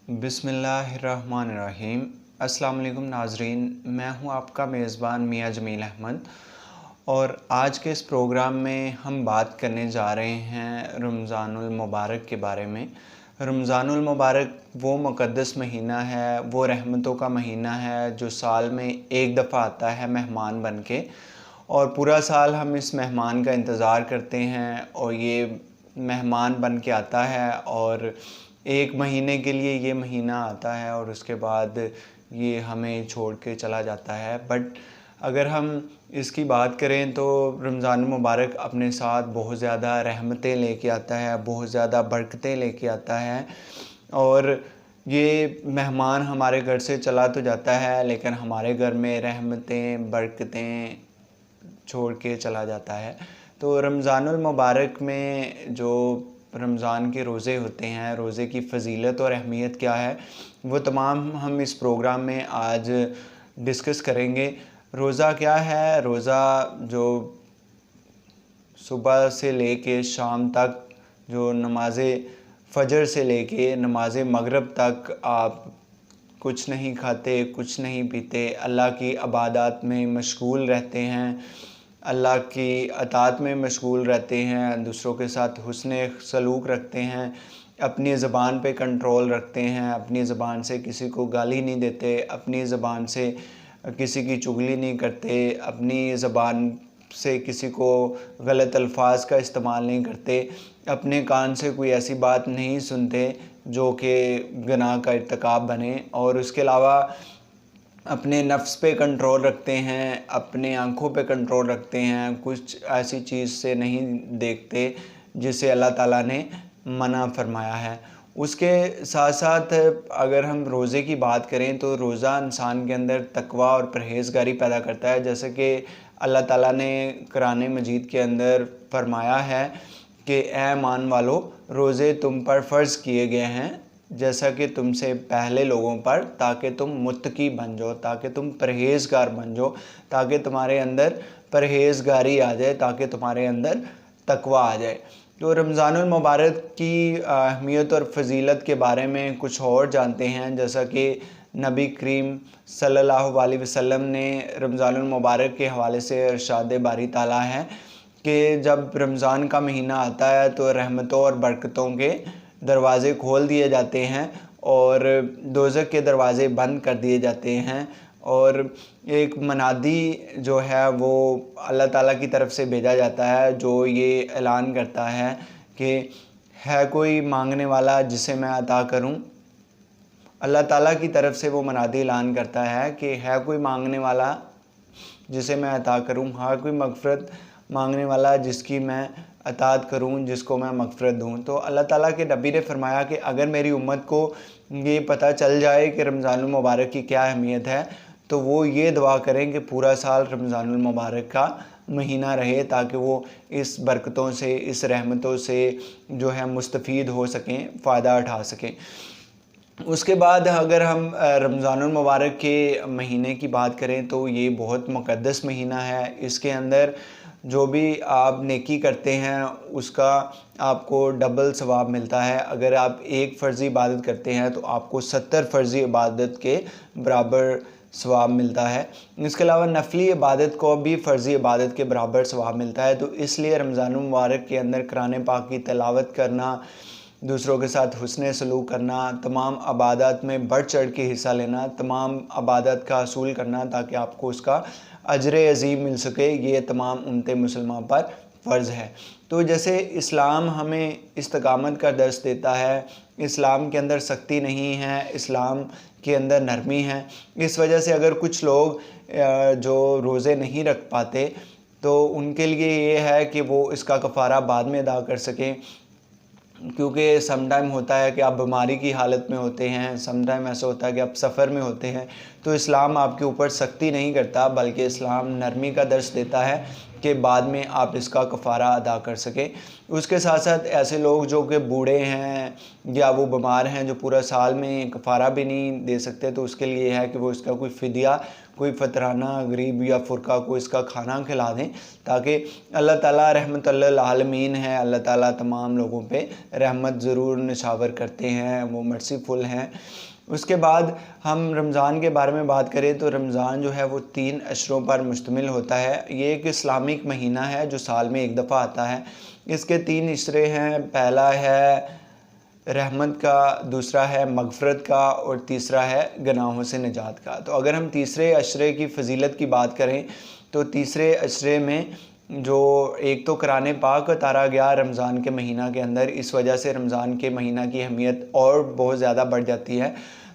बिस्मिल्लाहिर्रहमानिर्रहीम। अस्सलाम वालेकुम नाज़रीन, मैं हूं आपका मेज़बान मियां जमील अहमद और आज के इस प्रोग्राम में हम बात करने जा रहे हैं रमज़ानुल मुबारक के बारे में। रमज़ानुल मुबारक वो मुक़द्दस महीना है, वो रहमतों का महीना है जो साल में एक दफ़ा आता है मेहमान बन के, और पूरा साल हम इस मेहमान का इंतज़ार करते हैं और ये मेहमान बन के आता है और एक महीने के लिए ये महीना आता है और उसके बाद ये हमें छोड़ के चला जाता है। बट अगर हम इसकी बात करें तो रमज़ान मुबारक अपने साथ बहुत ज़्यादा रहमतें लेके आता है, बहुत ज़्यादा बरकतें लेके आता है। और ये मेहमान हमारे घर से चला तो जाता है लेकिन हमारे घर में रहमतें बरकतें छोड़ के चला जाता है। तो रमज़ानुल मुबारक में जो रमज़ान के रोज़े होते हैं, रोज़े की फ़जीलत और अहमियत क्या है, वो तमाम हम इस प्रोग्राम में आज डिस्कस करेंगे। रोज़ा क्या है? रोज़ा जो सुबह से लेके शाम तक, जो नमाज़ फ़जर से लेके नमाज़ मगरिब तक आप कुछ नहीं खाते, कुछ नहीं पीते, अल्लाह की इबादत में मशगूल रहते हैं, अल्लाह की अताअत में मशगूल रहते हैं, दूसरों के साथ हुस्न सलूक रखते हैं, अपनी ज़बान पे कंट्रोल रखते हैं, अपनी ज़बान से किसी को गाली नहीं देते, अपनी ज़बान से किसी की चुगली नहीं करते, अपनी ज़बान से किसी को गलत अल्फाज का इस्तेमाल नहीं करते, अपने कान से कोई ऐसी बात नहीं सुनते जो कि गुनाह का इर्तिकाब बने, और उसके अलावा अपने नफ्स पे कंट्रोल रखते हैं, अपने आँखों पे कंट्रोल रखते हैं, कुछ ऐसी चीज़ से नहीं देखते जिसे अल्लाह ताला ने मना फरमाया है। उसके साथ साथ अगर हम रोज़े की बात करें तो रोज़ा इंसान के अंदर तकवा और परहेज़गारी पैदा करता है, जैसे कि अल्लाह ताला ने कुरान मजीद के अंदर फरमाया है कि ए ईमान वालो, रोज़े तुम पर फ़र्ज़ किए गए हैं जैसा कि तुमसे पहले लोगों पर, ताकि तुम मुत्तकी बन जाओ, ताकि तुम परहेज़गार बन जाओ, ताकि तुम्हारे अंदर परहेज़गारी आ जाए, ताकि तुम्हारे अंदर तकवा आ जाए। तो रमज़ानुल मुबारक की अहमियत और फ़जीलत के बारे में कुछ और जानते हैं, जैसा कि नबी करीम सल्लल्लाहु अलैहि वसल्लम ने रमज़ानुल मुबारक के हवाले से इरशाद बारी ताला है कि जब रमज़ान का महीना आता है तो रहमतों और बरकतों के दरवाज़े खोल दिए जाते हैं और दोज़ख के दरवाज़े बंद कर दिए जाते हैं, और एक मनादी जो है वो अल्लाह ताला की तरफ से भेजा जाता है जो ये ऐलान करता है कि है कोई मांगने वाला जिसे मैं अता करूं। अल्लाह ताला की तरफ से वो मनादी ऐलान करता है कि है कोई मांगने वाला जिसे मैं अता करूं, हाँ कोई मग़फ़िरत मांगने वाला जिसकी मैं अतात करूं, जिसको मैं मग़फ़िरत दूं। तो अल्लाह ताला के नबी ने फ़रमाया कि अगर मेरी उम्मत को ये पता चल जाए कि रमज़ानुल मुबारक की क्या अहमियत है, तो वो ये दुआ करें कि पूरा साल रमज़ानुल मुबारक का महीना रहे, ताकि वो इस बरकतों से, इस रहमतों से जो है मुस्तफ़ीद हो सकें, फ़ायदा उठा सकें। उसके बाद अगर हम रमज़ानुल मुबारक के महीने की बात करें तो ये बहुत मुक़द्दस महीना है। इसके अंदर जो भी आप नेकी करते हैं उसका आपको डबल सवाब मिलता है। अगर आप एक फ़र्ज़ी इबादत करते हैं तो आपको 70 फ़र्ज़ी इबादत के बराबर सवाब मिलता है। इसके अलावा नफली इबादत को भी फ़र्ज़ी इबादत के बराबर सवाब मिलता है। तो इसलिए रमज़ानुल मुबारक के अंदर कुरान पाक की तिलावत करना, दूसरों के साथ हुस्न सलूक करना, तमाम इबादत में बढ़ चढ़ के हिस्सा लेना, तमाम इबादत का असूल करना ताकि आपको उसका अजर अज़ीम मिल सके, ये तमाम उम्मत मुसलमान पर फ़र्ज़ है। तो जैसे इस्लाम हमें इस्तिक़ामत का दर्स देता है, इस्लाम के अंदर सख्ती नहीं है, इस्लाम के अंदर नरमी है। इस वजह से अगर कुछ लोग जो रोज़े नहीं रख पाते तो उनके लिए ये है कि वो इसका कफ़ारा बाद में अदा कर सकें, क्योंकि सम टाइम होता है कि आप बीमारी की हालत में होते हैं, सम टाइम ऐसा होता है कि आप सफ़र में होते हैं। तो इस्लाम आपके ऊपर सख्ती नहीं करता बल्कि इस्लाम नरमी का दर्स देता है के बाद में आप इसका कफ़ारा अदा कर सकें। उसके साथ साथ ऐसे लोग जो कि बूढ़े हैं या वो बीमार हैं, जो पूरा साल में कफ़ारा भी नहीं दे सकते, तो उसके लिए है कि वो इसका कोई फ़िदिया, कोई फ़तराना गरीब या फ़ुरका को इसका खाना खिला दें, ताकि अल्लाह ताला रहमतुल्लिल आलमीन है, अल्लाह ताला तमाम लोगों पे रहमत ज़रूर निछावर करते हैं, वो मर्सीफुल हैं। उसके बाद हम रमज़ान के बारे में बात करें तो रमज़ान जो है वो 3 अशरों पर मुश्तमिल होता है। ये एक इस्लामिक महीना है जो साल में एक दफ़ा आता है। इसके 3 इशरे हैं, पहला है रहमत का, दूसरा है मग़फ़िरत का और तीसरा है गुनाहों से निजात का। तो अगर हम तीसरे अशरे की फ़जीलत की बात करें तो तीसरे अशरे में जो एक तो कुरान पाक उतारा गया रमज़ान के महीना के अंदर, इस वजह से रमज़ान के महीना की अहमियत और बहुत ज़्यादा बढ़ जाती है।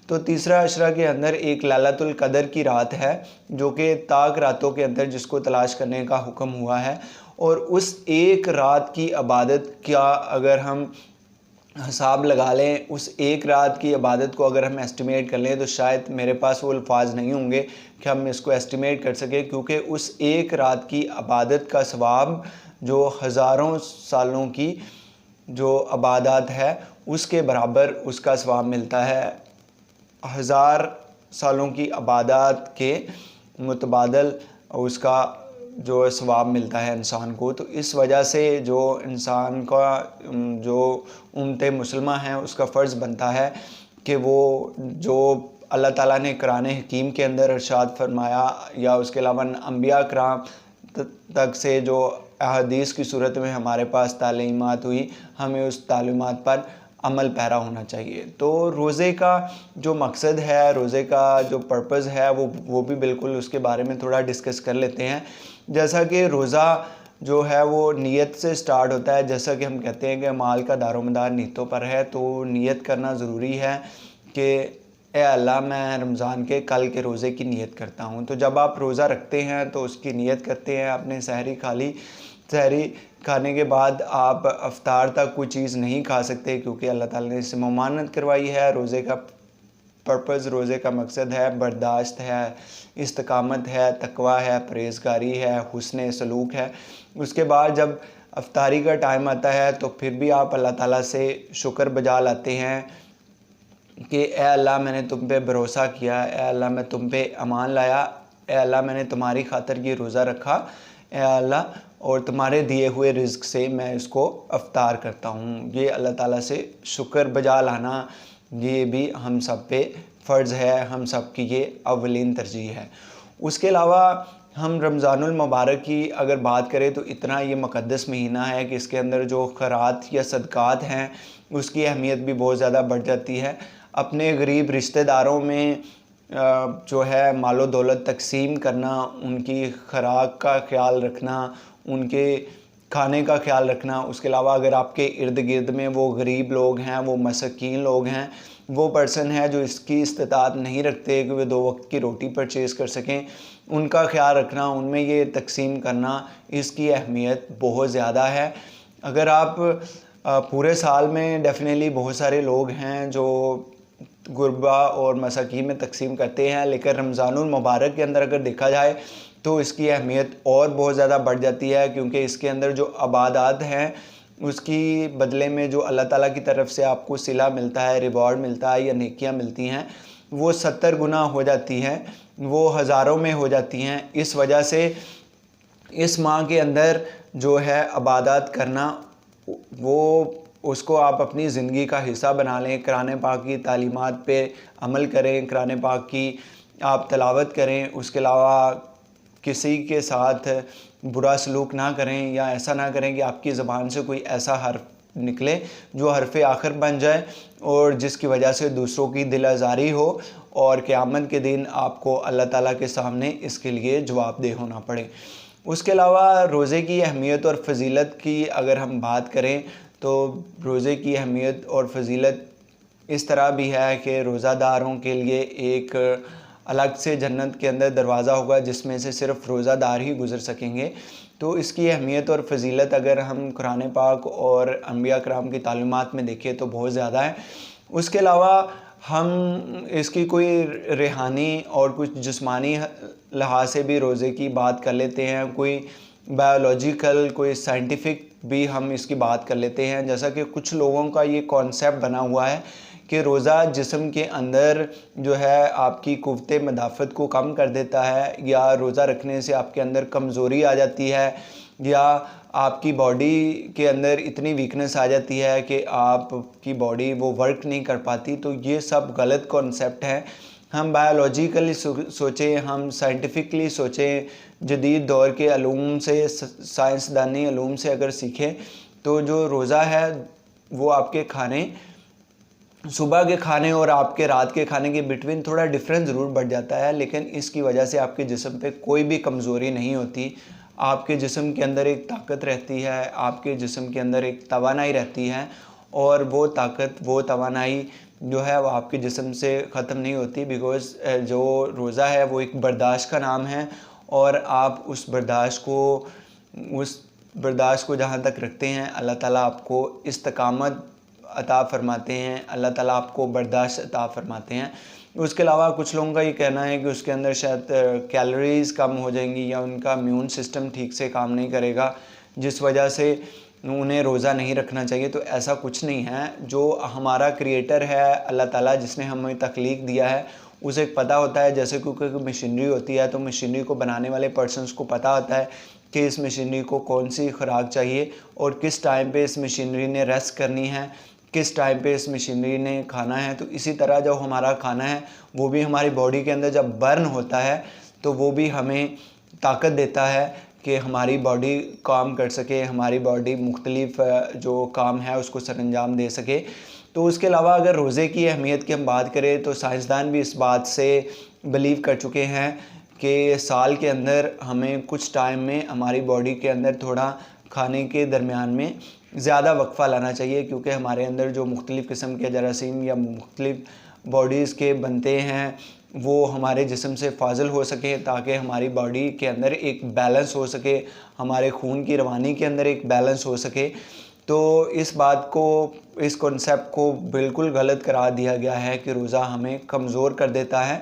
तो तीसरा अशरा के अंदर एक लैलतुल क़द्र की रात है जो कि ताक रातों के अंदर जिसको तलाश करने का हुक्म हुआ है, और उस एक रात की इबादत का अगर हम हिसाब लगा लें, उस एक रात की इबादत को अगर हम एस्टिमेट कर लें तो शायद मेरे पास वो अल्फाज नहीं होंगे कि हम इसको एस्टिमेट कर सकें, क्योंकि उस एक रात की इबादत का सवाब जो हज़ारों सालों की जो इबादत है उसके बराबर उसका सवाब मिलता है। 1000 सालों की इबादत के मुतबादल उसका जो सवाब मिलता है इंसान को। तो इस वजह से जो इंसान का जो उम्मत मुसलमा है उसका फ़र्ज़ बनता है कि वो जो अल्लाह ताला ने कुरान हकीम के अंदर इरशाद फरमाया या उसके अलावा अंबिया कराम तक से जो अहादीस की सूरत में हमारे पास तालीमात हुई, हमें उस तालीमात पर अमल पैरा होना चाहिए। तो रोज़े का जो मकसद है, रोज़े का जो पर्पज़ है वो भी बिल्कुल उसके बारे में थोड़ा डिस्कस कर लेते हैं। जैसा कि रोज़ा जो है वो नीयत से स्टार्ट होता है। जैसा कि हम कहते हैं कि माल का दारोमदार नीयतों पर है, तो नीयत करना ज़रूरी है कि ए अल्लाह मैं रमज़ान के कल के रोज़े की नीयत करता हूँ। तो जब आप रोज़ा रखते हैं तो उसकी नीयत करते हैं, आपने सहरी खा ली, सहरी खाने के बाद आप अफ्तार तक कोई चीज़ नहीं खा सकते क्योंकि अल्लाह ताला ने इससे ममानत करवाई है। रोज़े का पर्पज़, रोज़े का मकसद है बर्दाश्त है, इस्तिकामत है, तकवा है, परहेज़गारी है, हुस्न सलूक है। उसके बाद जब अफ्तारी का टाइम आता है तो फिर भी आप अल्लाह ताला से शुक्र बजा लाते हैं कि ए अल्लाह मैंने तुम पे भरोसा किया, ए अल्लाह मैं तुम पे अमान लाया, ए अल्लाह मैंने तुम्हारी खातिर ये रोज़ा रखा, ए अल्लाह और तुम्हारे दिए हुए रिज़्क से मैं इसको अफ्तार करता हूँ। ये अल्लाह ताला से शुक्र बजा लाना ये भी हम सब पे फ़र्ज़ है, हम सब की ये अव्वलीन तरजीह है। उसके अलावा हम रमज़ानुल मुबारक की अगर बात करें तो इतना ये मुक़द्दस महीना है कि इसके अंदर जो खैरात या सदक़ात हैं उसकी अहमियत भी बहुत ज़्यादा बढ़ जाती है। अपने गरीब रिश्तेदारों में जो है मालो दौलत तकसीम करना, उनकी खुराक का ख़्याल रखना, उनके खाने का ख़्याल रखना। उसके अलावा अगर आपके इर्द गिर्द में वो गरीब लोग हैं, वो मसकीन लोग हैं, वो पर्सन है जो इसकी इस्तिताअत नहीं रखते कि वे 2 वक्त की रोटी परचेज़ कर सकें, उनका ख़्याल रखना, उनमें ये तकसीम करना, इसकी अहमियत बहुत ज़्यादा है। अगर आप पूरे साल में डेफ़िनेटली बहुत सारे लोग हैं जो गुरबा और मसाकीन में तकसीम करते हैं, लेकिन रमज़ानुल मुबारक के अंदर अगर देखा जाए तो इसकी अहमियत और बहुत ज़्यादा बढ़ जाती है, क्योंकि इसके अंदर जो इबादत हैं उसकी बदले में जो अल्लाह ताला की तरफ से आपको सिला मिलता है, रिवॉर्ड मिलता है या नेकियां मिलती हैं, वो 70 गुना हो जाती हैं, वो हज़ारों में हो जाती हैं। इस वजह से इस माह के अंदर जो है इबादत करना, वो उसको आप अपनी ज़िंदगी का हिस्सा बना लें। कुरान पाक की तालीमात पे अमल करें, कुरान पाक की आप तिलावत करें। उसके अलावा किसी के साथ बुरा सलूक ना करें या ऐसा ना करें कि आपकी ज़बान से कोई ऐसा हर्फ निकले जो हर्फ़ आखिर बन जाए और जिसकी वजह से दूसरों की दिल आज़ारी हो और क़यामत के दिन आपको अल्लाह ताला के सामने इसके लिए जवाबदेह होना पड़े। उसके अलावा रोज़े की अहमियत और फ़जीलत की अगर हम बात करें तो रोज़े की अहमियत और फ़जीलत इस तरह भी है कि रोज़ादारों के लिए एक अलग से जन्नत के अंदर दरवाज़ा होगा जिसमें से सिर्फ़ रोज़ादार ही गुज़र सकेंगे। तो इसकी अहमियत और फ़जीलत अगर हम कुरान पाक और अंबिया कराम की तालीमात में देखें तो बहुत ज़्यादा है। उसके अलावा हम इसकी कोई रूहानी और कुछ जिस्मानी लिहाज से भी रोज़े की बात कर लेते हैं। कोई बायोलॉजिकल कोई साइंटिफिक भी हम इसकी बात कर लेते हैं। जैसा कि कुछ लोगों का ये कॉन्सेप्ट बना हुआ है कि रोज़ा जिस्म के अंदर जो है आपकी कुव्वते मदाफ़त को कम कर देता है, या रोज़ा रखने से आपके अंदर कमज़ोरी आ जाती है, या आपकी बॉडी के अंदर इतनी वीकनेस आ जाती है कि आपकी बॉडी वो वर्क नहीं कर पाती। तो ये सब गलत कॉन्सेप्ट है। हम बायोलॉजिकली सोचें, हम साइंटिफिकली सोचें, जदीद दौर के अलूम से, साइंसदानी अलूम से अगर सीखें, तो जो रोज़ा है वो आपके खाने, सुबह के खाने और आपके रात के खाने के बिटवीन थोड़ा डिफरेंस ज़रूर बढ़ जाता है, लेकिन इसकी वजह से आपके जिस्म पे कोई भी कमज़ोरी नहीं होती। आपके जिस्म के अंदर एक ताकत रहती है, आपके जिस्म के अंदर एक तवानाई रहती है, और वो ताकत, वो तवानाई जो है वो आपके जिस्म से ख़त्म नहीं होती। बिकॉज़ जो रोज़ा है वो एक बर्दाश्त का नाम है, और आप उस बर्दाश्त को जहाँ तक रखते हैं, अल्लाह ताला आपको इस्तिकामत अता फ़रमाते हैं, अल्लाह ताला आपको बर्दाश्त अता फ़रमाते हैं। उसके अलावा कुछ लोगों का ये कहना है कि उसके अंदर शायद कैलोरीज़ कम हो जाएंगी, या उनका इम्यून सिस्टम ठीक से काम नहीं करेगा, जिस वजह से उन्हें रोज़ा नहीं रखना चाहिए। तो ऐसा कुछ नहीं है। जो हमारा क्रिएटर है अल्लाह ताला, जिसने हमें तख्लीक दिया है, उसे पता होता है। जैसे क्योंकि मशीनरी होती है, तो मशीनरी को बनाने वाले पर्सन्स को पता होता है कि इस मशीनरी को कौन सी खुराक चाहिए, और किस टाइम पे इस मशीनरी ने रेस्ट करनी है, किस टाइम पे इस मशीनरी ने खाना है। तो इसी तरह जो हमारा खाना है वो भी हमारी बॉडी के अंदर जब बर्न होता है, तो वो भी हमें ताकत देता है कि हमारी बॉडी काम कर सके, हमारी बॉडी मुख्तलिफ़ जो काम है उसको सरअंजाम दे सके। तो उसके अलावा अगर रोज़े की अहमियत की हम बात करें, तो साइंसदान भी इस बात से बिलीव कर चुके हैं कि साल के अंदर हमें कुछ टाइम में हमारी बॉडी के अंदर थोड़ा खाने के दरमियान में ज़्यादा वक्फ़ा लाना चाहिए, क्योंकि हमारे अंदर जो मुख्तलिफ़ किस्म के जरासीम या मुख्तलिफ़ बॉडीज़ के बनते हैं वो हमारे जिस्म से फाजिल हो सके, ताकि हमारी बॉडी के अंदर एक बैलेंस हो सके, हमारे खून की रवानी के अंदर एक बैलेंस हो सके। तो इस बात को, इस कॉन्सेप्ट को बिल्कुल गलत करार दिया गया है कि रोज़ा हमें कमज़ोर कर देता है।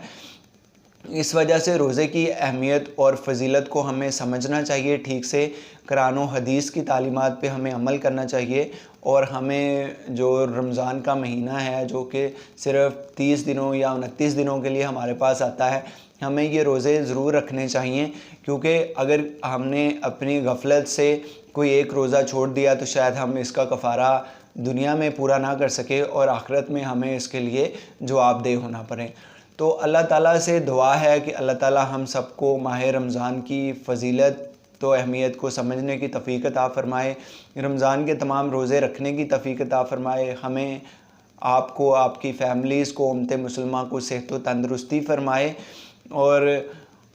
इस वजह से रोज़े की अहमियत और फ़जीलत को हमें समझना चाहिए ठीक से, कुरान और हदीस की तालीमात पे हमें अमल करना चाहिए, और हमें जो रमज़ान का महीना है, जो कि सिर्फ़ 30 दिनों या 29 दिनों के लिए हमारे पास आता है, हमें ये रोज़े ज़रूर रखने चाहिए। क्योंकि अगर हमने अपनी गफलत से कोई एक रोज़ा छोड़ दिया, तो शायद हम इसका कफ़ारा दुनिया में पूरा ना कर सके, और आखिरत में हमें इसके लिए जवाबदेह होना पड़े। तो अल्लाह ताला से दुआ है कि अल्लाह ताला हम सबको माह रमज़ान की फ़जीलत तो अहमियत को समझने की तौफ़ीक़ अता फ़रमाए, रमज़ान के तमाम रोज़े रखने की तौफ़ीक़ अता फ़रमाए, हमें, आपको, आपकी फ़ैमिलीज़ को, उम्मत मुसलमा को सेहत व तंदुरुस्ती फ़रमाए, और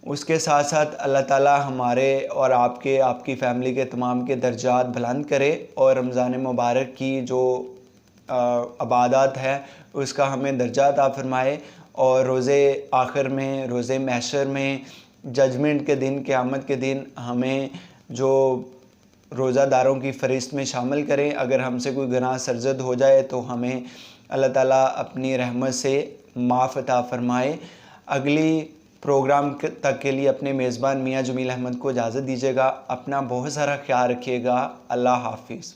उसके साथ साथ अल्लाह ताला हमारे और आपके, आपकी फ़ैमिली के तमाम के दर्जात बुलंद करे, और रमज़ान मुबारक की जो इबादत है उसका हमें दर्जा अता फ़रमाए, और रोज़े आखिर में, रोज़े महशर में, जजमेंट के दिन, क़यामत के दिन हमें जो रोज़ादारों की फ़हरिस्त में शामिल करें। अगर हमसे कोई गुनाह सरज़द हो जाए तो हमें अल्लाह ताला अपनी रहमत से माफ़ अता फ़रमाए। अगली प्रोग्राम तक के लिए अपने मेज़बान मियाँ जमील अहमद को इजाज़त दीजिएगा। अपना बहुत सारा ख्याल रखिएगा। अल्लाह हाफ़िज़।